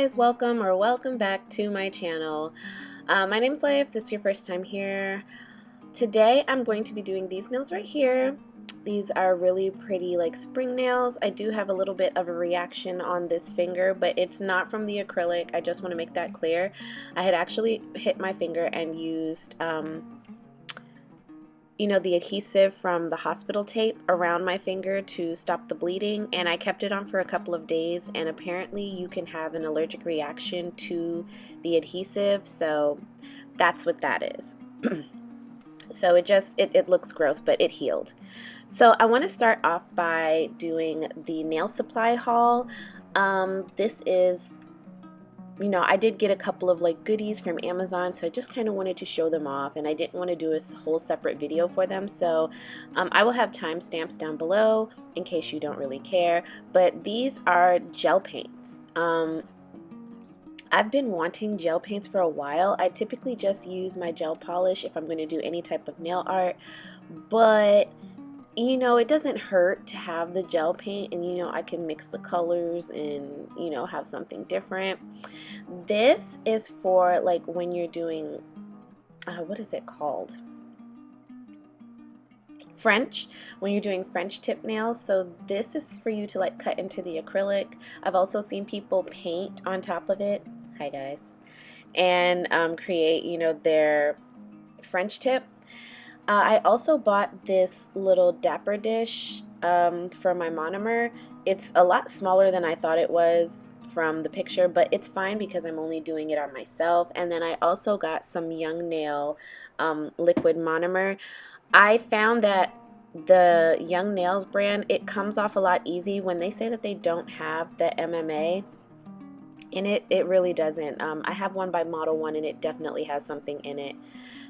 guys, welcome back to my channel. My name's Leigh. If this is your first time here, today I'm going to be doing these nails right here. These are really pretty like spring nails. I do have a little bit of a reaction on this finger, but it's not from the acrylic. I just want to make that clear. I had actually hit my finger and used the adhesive from the hospital tape around my finger to stop the bleeding, and I kept it on for a couple of days, and apparently you can have an allergic reaction to the adhesive, so that's what that is. So it looks gross, but it healed. So I want to start off by doing the nail supply haul. This is, I did get a couple of like goodies from Amazon, so I just kind of wanted to show them off, and I didn't want to do a whole separate video for them, so I will have timestamps down below in case you don't really care. But these are gel paints. I've been wanting gel paints for a while. I typically just use my gel polish if I'm going to do any type of nail art, but it doesn't hurt to have the gel paint, and I can mix the colors and have something different. This is for like when you're doing what is it called? French, when you're doing French tip nails. So this is for you to like cut into the acrylic. I've also seen people paint on top of it. Hi guys. And create their French tip. I also bought this little dapper dish for my monomer. It's a lot smaller than I thought it was from the picture, but it's fine because I'm only doing it on myself. And then I also got some Young Nail liquid monomer. I found that the Young Nails brand, it comes off a lot easy when they say that they don't have the MMA. And it really doesn't. I have one by Model 1 and it definitely has something in it.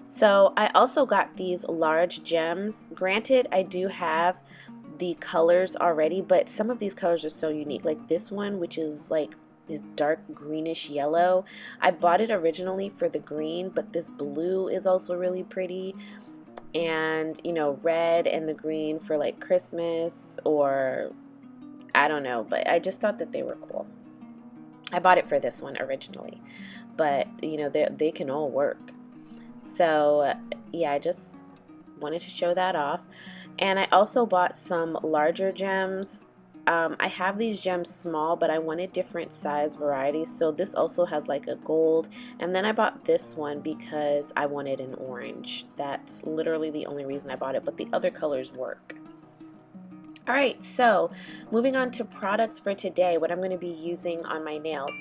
So I also got these large gems. Granted, I do have the colors already, but some of these colors are so unique. Like this one, which is like this dark greenish yellow. I bought it originally for the green, but this blue is also really pretty. And red and the green for like Christmas, or I don't know, but I just thought that they were cool. I bought it for this one originally, but they can all work. So yeah, I just wanted to show that off. And I also bought some larger gems. I have these gems small, but I wanted different size varieties, so this also has like a gold. And then I bought this one because I wanted an orange. That's literally the only reason I bought it, but the other colors work. Alright, so moving on to products for today, what I'm going to be using on my nails.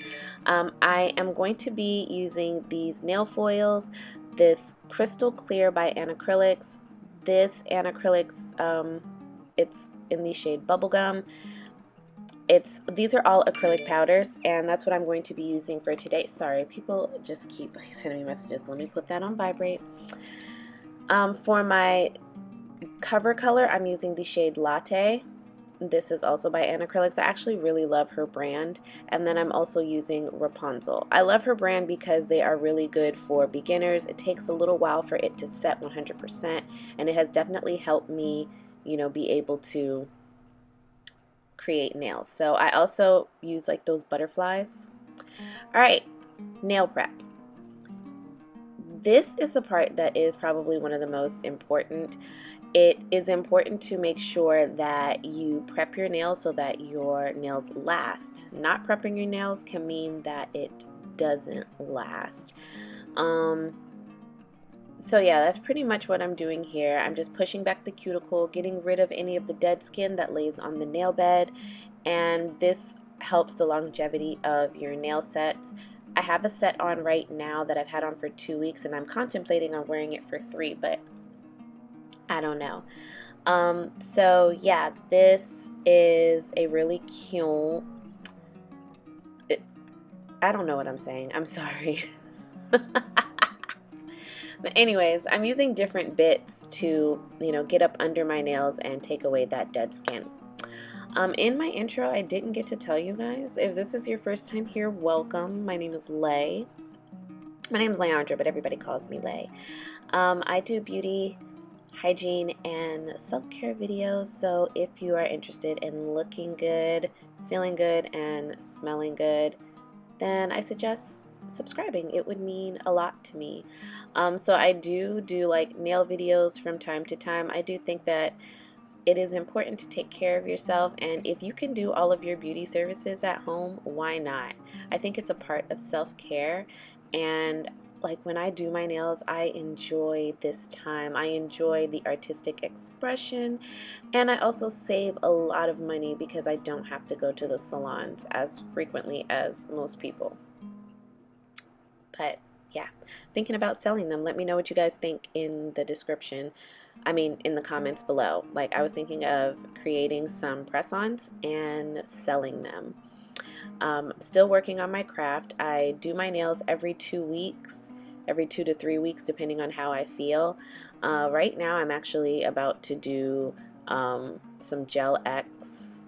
I am going to be using these nail foils, this Crystal Clear by Anacrylics. This Anacrylics, it's in the shade Bubblegum. These are all acrylic powders, and that's what I'm going to be using for today. Sorry, people just keep sending me messages. Let me put that on vibrate. For my cover color, I'm using the shade Latte. This is also by Anacrylics. I actually really love her brand. And then I'm also using Rapunzel. I love her brand because they are really good for beginners. It takes a little while for it to set 100%, and it has definitely helped me, be able to create nails. So I also use like those butterflies. All right, nail prep. This is the part that is probably one of the most important. It is important to make sure that you prep your nails so that your nails last. Not prepping your nails can mean that it doesn't last. So yeah, that's pretty much what I'm doing here. I'm just pushing back the cuticle, getting rid of any of the dead skin that lays on the nail bed, and this helps the longevity of your nail sets. I have a set on right now that I've had on for 2 weeks, and I'm contemplating on wearing it for 3, but I don't know. So yeah, this is a really cute, I don't know what I'm saying. I'm sorry. But anyways, I'm using different bits to, get up under my nails and take away that dead skin. In my intro, I didn't get to tell you guys, if this is your first time here, welcome. My name is Leigh. My name is Leandra, but everybody calls me Leigh. I do beauty, hygiene, and self-care videos, so if you are interested in looking good, feeling good, and smelling good, then I suggest subscribing. It would mean a lot to me. So I do like nail videos from time to time. I do think that it is important to take care of yourself, and if you can do all of your beauty services at home, why not? I think it's a part of self-care, and like when I do my nails, I enjoy this time. I enjoy the artistic expression, and I also save a lot of money because I don't have to go to the salons as frequently as most people. But yeah, thinking about selling them. Let me know what you guys think in the description. I mean, in the comments below. Like, I was thinking of creating some press-ons and selling them. Still working on my craft. I do my nails every 2 weeks, every 2 to 3 weeks, depending on how I feel. Right now, I'm actually about to do some Gel X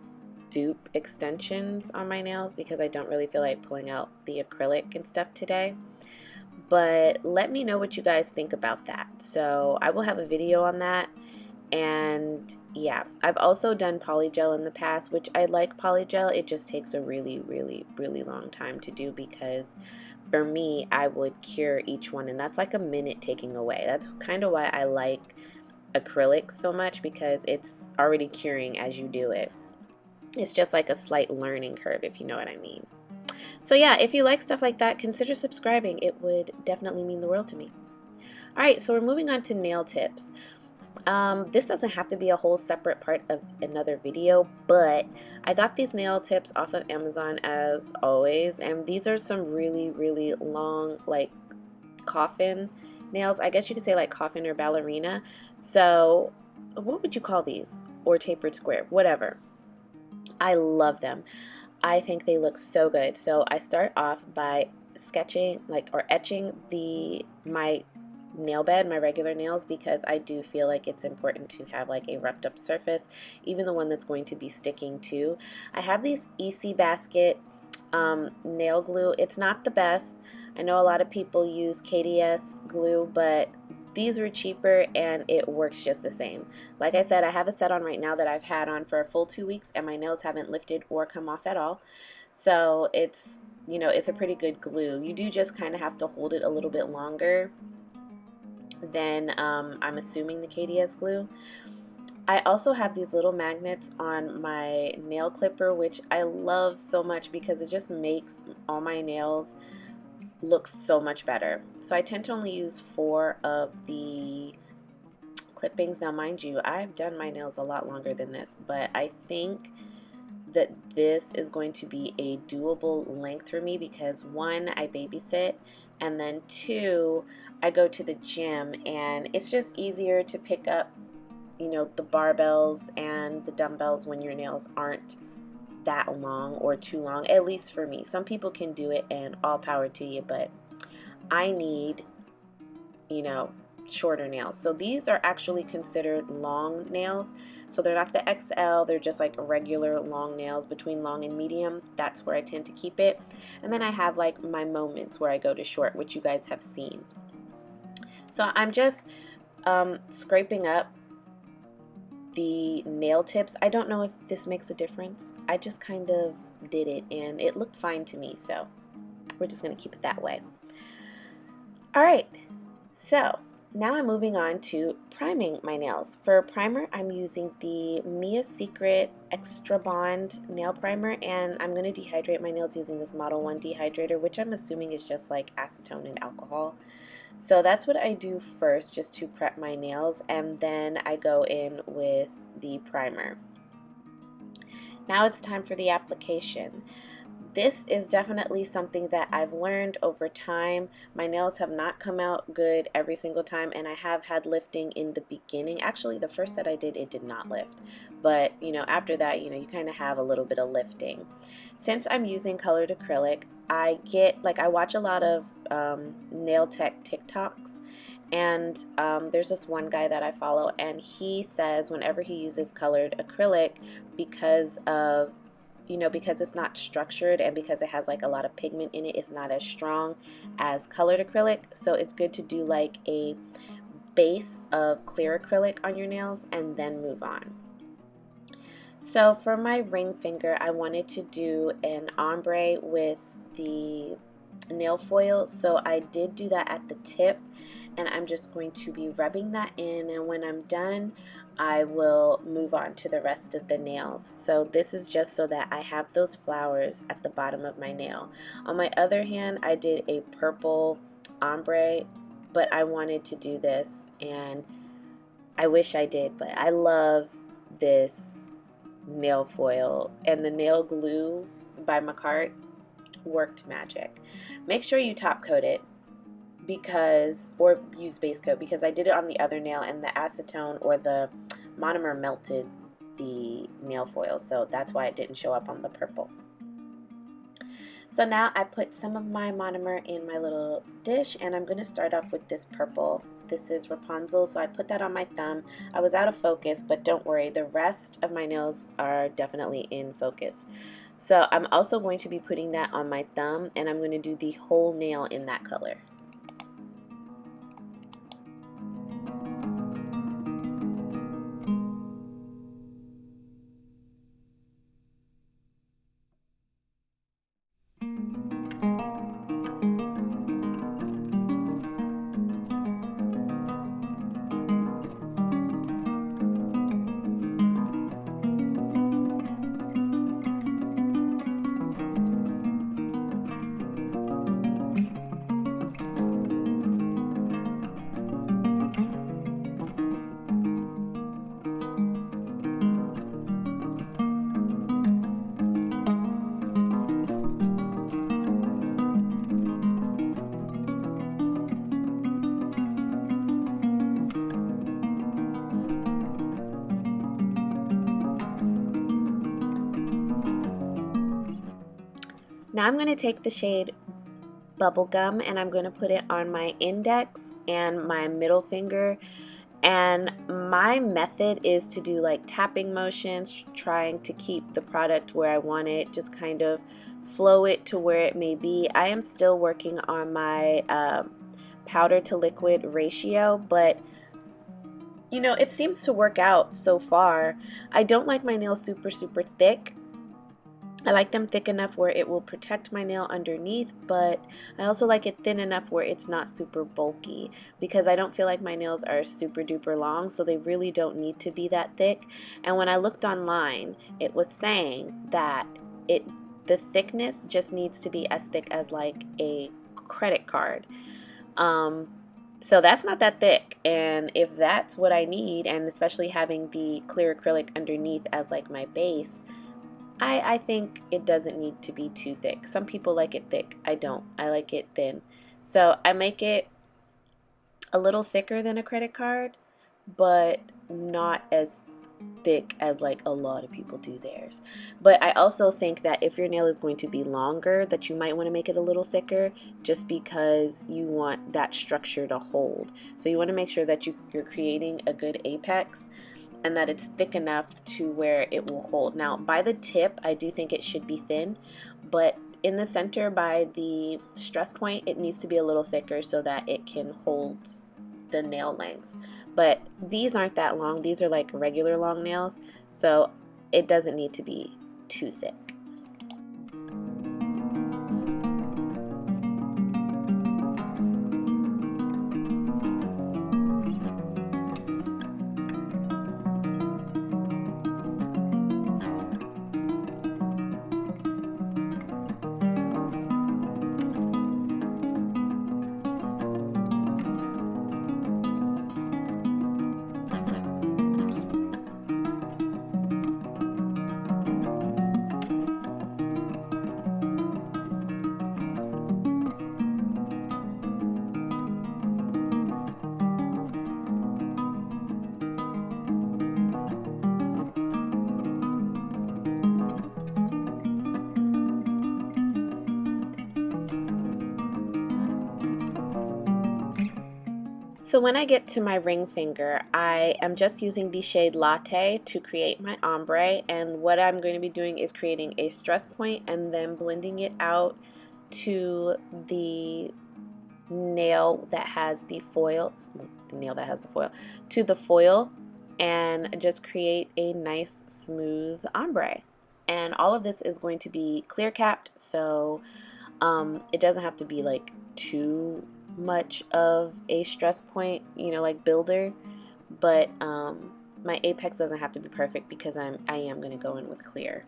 dupe extensions on my nails because I don't really feel like pulling out the acrylic and stuff today. But let me know what you guys think about that. So I will have a video on that. And yeah, I've also done polygel in the past, which I like polygel. It just takes a really long time to do because for me, I would cure each one, and that's like a minute taking away. That's kind of why I like acrylics so much, because it's already curing as you do it. It's just like a slight learning curve, if you know what I mean. So yeah, if you like stuff like that, consider subscribing. It would definitely mean the world to me. Alright, so we're moving on to nail tips. This doesn't have to be a whole separate part of another video, but I got these nail tips off of Amazon as always, and these are some really long, like, coffin nails. I guess you could say like coffin or ballerina. So what would you call these? Or tapered square, whatever. I love them. I think they look so good. So I start off by sketching, like, or etching my nail bed, my regular nails, because I do feel like it's important to have like a roughed up surface, even the one that's going to be sticking to. I have these EC Basket nail glue. It's not the best. I know a lot of people use KDS glue, but these were cheaper and it works just the same. Like I said, I have a set on right now that I've had on for a full 2 weeks and my nails haven't lifted or come off at all. So it's, you know, it's a pretty good glue. You do just kind of have to hold it a little bit longer than I'm assuming the KDS glue. I also have these little magnets on my nail clipper, which I love so much because it just makes all my nails looks so much better. So I tend to only use 4 of the clippings. Now mind you, I've done my nails a lot longer than this, but I think that this is going to be a doable length for me because 1, I babysit, and then 2, I go to the gym, and it's just easier to pick up, you know, the barbells and the dumbbells when your nails aren't that long or too long, at least for me. Some people can do it and all power to you, but I need, you know, shorter nails. So these are actually considered long nails. So they're not the XL, they're just like regular long nails between long and medium. That's where I tend to keep it. And then I have like my moments where I go to short, which you guys have seen. So I'm just scraping up the nail tips. I don't know if this makes a difference. I just kind of did it and it looked fine to me, so we're just going to keep it that way. Alright, so now I'm moving on to priming my nails. For primer, I'm using the Mia Secret Extra Bond nail primer, and I'm going to dehydrate my nails using this Model 1 dehydrator, which I'm assuming is just like acetone and alcohol. So that's what I do first, just to prep my nails, and then I go in with the primer. Now it's time for the application. This is definitely something that I've learned over time. My nails have not come out good every single time, and I have had lifting in the beginning. Actually, the first set I did, it did not lift. But, you know, after that, you know, you kind of have a little bit of lifting. Since I'm using colored acrylic, I watch a lot of nail tech TikToks, and there's this one guy that I follow, and he says whenever he uses colored acrylic, because it's not structured and because it has like a lot of pigment in it, it's not as strong as colored acrylic. So it's good to do like a base of clear acrylic on your nails and then move on. So for my ring finger, I wanted to do an ombre with the nail foil, so I did do that at the tip, and I'm just going to be rubbing that in, and when I'm done I will move on to the rest of the nails. So this is just so that I have those flowers at the bottom of my nail. On my other hand, I did a purple ombre, but I wanted to do this, and I wish I did, but I love this nail foil, and the nail glue by Macart worked magic. Make sure you top coat it, because, or use base coat, because I did it on the other nail and the acetone or the monomer melted the nail foil, so that's why it didn't show up on the purple. So now I put some of my monomer in my little dish, and I'm going to start off with this purple. This is Rapunzel, so I put that on my thumb. I was out of focus, but don't worry, the rest of my nails are definitely in focus. So I'm also going to be putting that on my thumb, and I'm going to do the whole nail in that color. Now I'm going to take the shade Bubblegum, and I'm going to put it on my index and my middle finger, and my method is to do like tapping motions, trying to keep the product where I want it, just kind of flow it to where it may be. I am still working on my powder to liquid ratio, but you know, it seems to work out so far. I don't like my nails super thick. I like them thick enough where it will protect my nail underneath, but I also like it thin enough where it's not super bulky, because I don't feel like my nails are super duper long, so they really don't need to be that thick. And when I looked online, it was saying that the thickness just needs to be as thick as like a credit card. So that's not that thick, and if that's what I need, and especially having the clear acrylic underneath as like my base, I think it doesn't need to be too thick. Some people like it thick. I don't. I like it thin. So I make it a little thicker than a credit card, but not as thick as like a lot of people do theirs. But I also think that if your nail is going to be longer, that you might want to make it a little thicker, just because you want that structure to hold. So you want to make sure that you're creating a good apex, and that it's thick enough to where it will hold. Now by the tip, I do think it should be thin, but in the center by the stress point, it needs to be a little thicker so that it can hold the nail length. But these aren't that long. These are like regular long nails, so it doesn't need to be too thick. So when I get to my ring finger, I am just using the shade Latte to create my ombre, and what I'm going to be doing is creating a stress point and then blending it out to the nail that has the foil, to the foil, and just create a nice smooth ombre. And all of this is going to be clear capped, so it doesn't have to be like too much of a stress point, you know, like builder, but my apex doesn't have to be perfect because I am going to go in with clear.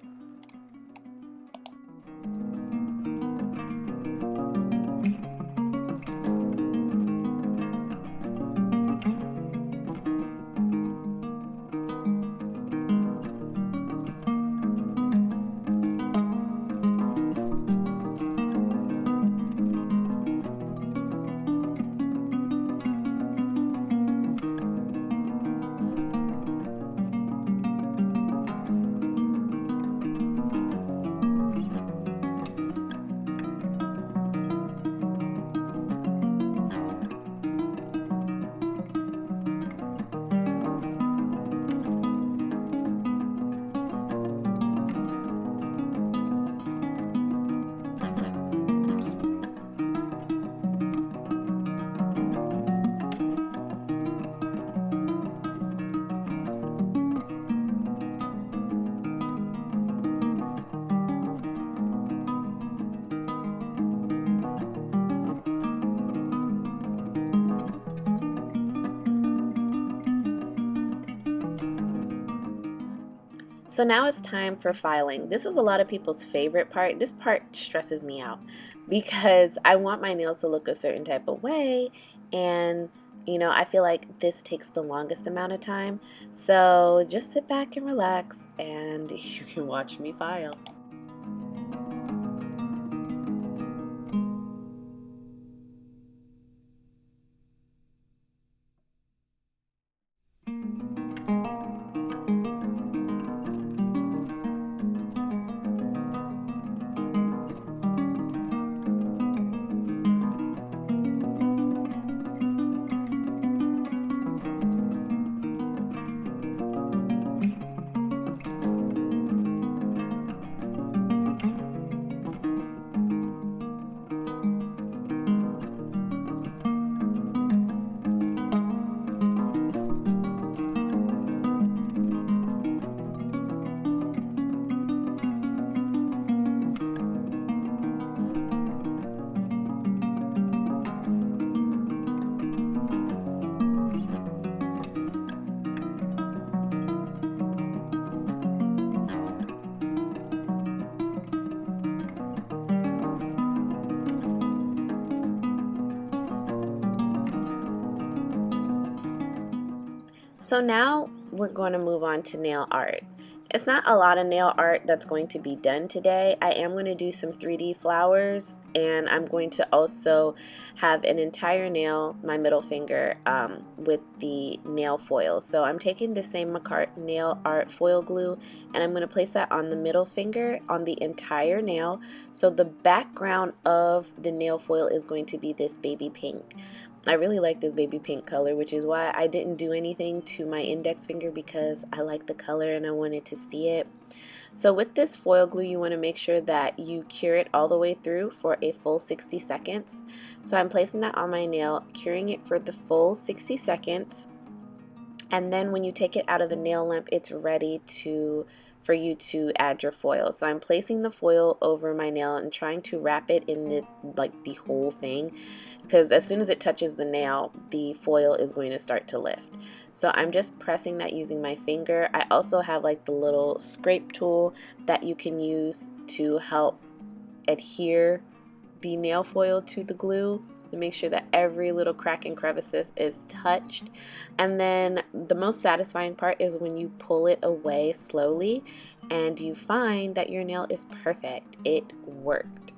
So now it's time for filing. This is a lot of people's favorite part. This part stresses me out because I want my nails to look a certain type of way, and you know, I feel like this takes the longest amount of time. So just sit back and relax and you can watch me file. So now we're going to move on to nail art. It's not a lot of nail art that's going to be done today. I am going to do some 3D flowers, and I'm going to also have an entire nail, my middle finger, with the nail foil. So I'm taking the same Macart nail art foil glue, and I'm going to place that on the middle finger on the entire nail. So the background of the nail foil is going to be this baby pink. I really like this baby pink color, which is why I didn't do anything to my index finger, because I like the color and I wanted to see it. So with this foil glue, you want to make sure that you cure it all the way through for a full 60 seconds. So I'm placing that on my nail, curing it for the full 60 seconds. And then when you take it out of the nail lamp, it's ready for you to add your foil. So I'm placing the foil over my nail and trying to wrap it in the whole thing, because as soon as it touches the nail, the foil is going to start to lift. So I'm just pressing that using my finger. I also have like the little scrape tool that you can use to help adhere the nail foil to the glue and make sure that every little crack and crevices is touched. And then the most satisfying part is when you pull it away slowly and you find that your nail is perfect. It worked.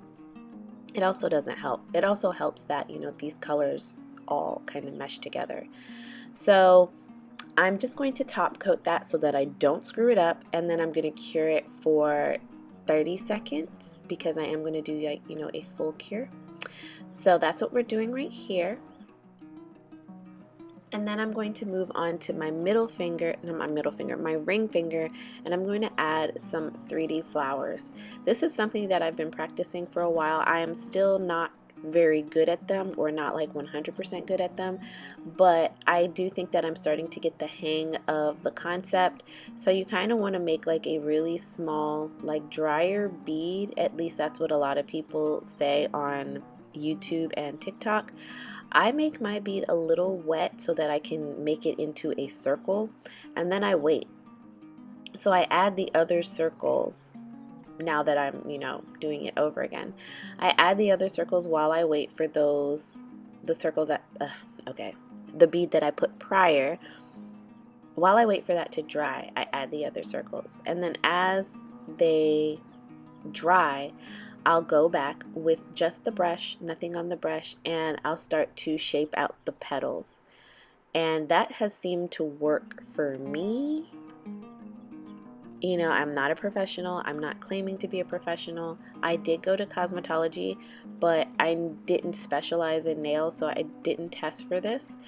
It also doesn't help. It also helps that, you know, these colors all kind of mesh together. So I'm just going to top coat that so that I don't screw it up, and then I'm going to cure it for 30 seconds because I am going to do, like, you know, a full cure. So that's what we're doing right here. And then I'm going to move on to my middle finger, no, my ring finger, and I'm going to add some 3D flowers. This is something that I've been practicing for a while. I am still not very good at them, or not like 100% good at them, but I do think that I'm starting to get the hang of the concept. So you kind of want to make like a really small, like drier bead. At least that's what a lot of people say on YouTube and TikTok. I make my bead a little wet so that I can make it into a circle, and then I wait. So I add the other circles now that I'm, doing it over again. I add the other circles while I wait for the circle that, the bead that I put prior. While I wait for that to dry, I add the other circles. And then as they dry, I'll go back with just the brush, nothing on the brush, and I'll start to shape out the petals. And that has seemed to work for me. I'm not a professional. I'm not claiming to be a professional. I did go to cosmetology, but I didn't specialize in nails, so I didn't test for this.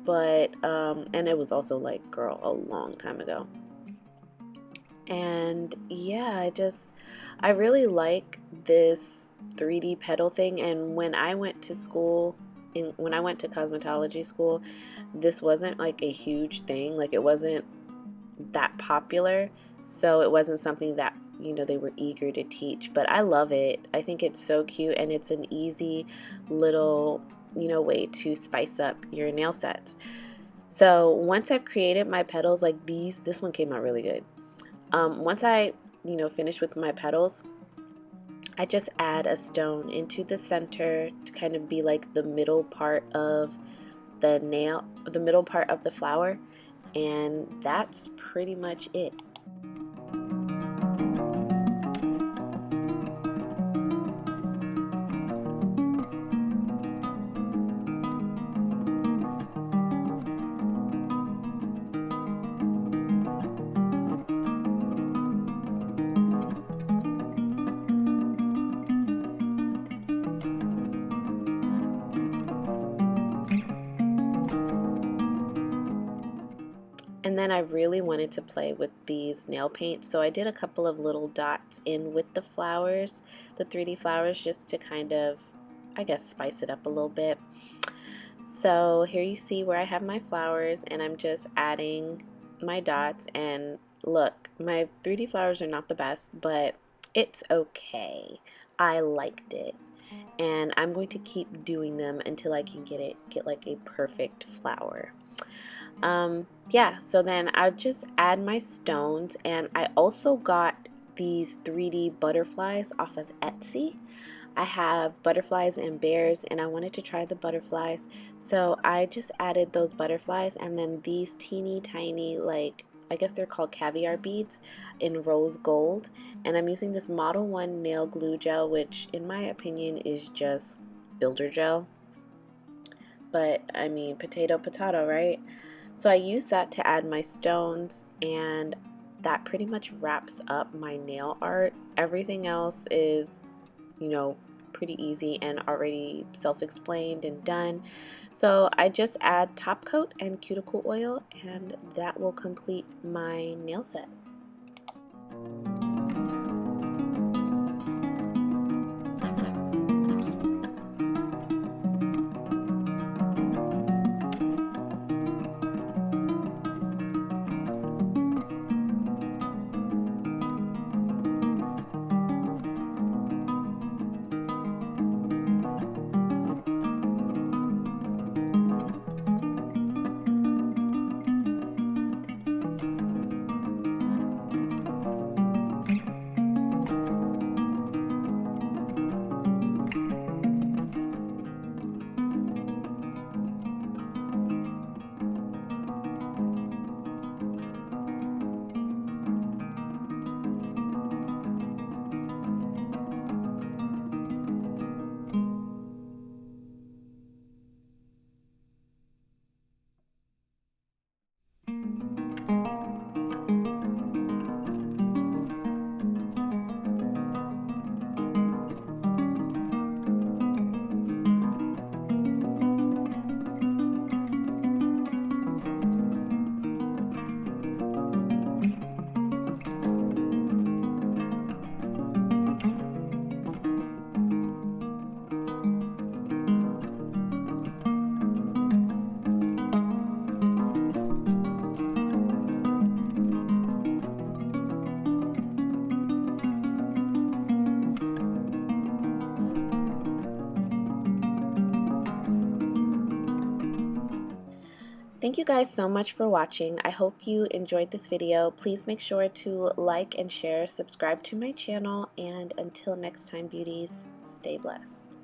But, and it was also like, girl, a long time ago. And yeah, I really like this 3D petal thing. And when I went to school, when I went to cosmetology school, this wasn't like a huge thing. Like, it wasn't that popular. So it wasn't something that, they were eager to teach. But I love it. I think it's so cute, and it's an easy little, way to spice up your nail sets. So once I've created my petals like this one came out really good. Once I, finish with my petals, I just add a stone into the center to kind of be like the middle part of the middle part of the flower. And that's pretty much it. And then I really wanted to play with these nail paints, so I did a couple of little dots in with the flowers, the 3D flowers, just to kind of, I guess, spice it up a little bit. So here you see where I have my flowers, and I'm just adding my dots. And look, my 3D flowers are not the best, but it's okay. I liked it, and I'm going to keep doing them until I can get like a perfect flower. Yeah, so then I'll just add my stones, and I also got these 3D butterflies off of Etsy. I have butterflies and bears, and I wanted to try the butterflies, so I just added those butterflies, and then these teeny tiny, like, I guess they're called caviar beads in rose gold. And I'm using this Model 1 nail glue gel, which in my opinion is just builder gel, but I mean, potato potato, right? So I use that to add my stones, and that pretty much wraps up my nail art. Everything else is, pretty easy and already self-explained and done. So I just add top coat and cuticle oil, and that will complete my nail set. Thank you guys so much for watching. I hope you enjoyed this video. Please make sure to like and share, subscribe to my channel, and until next time, beauties, stay blessed.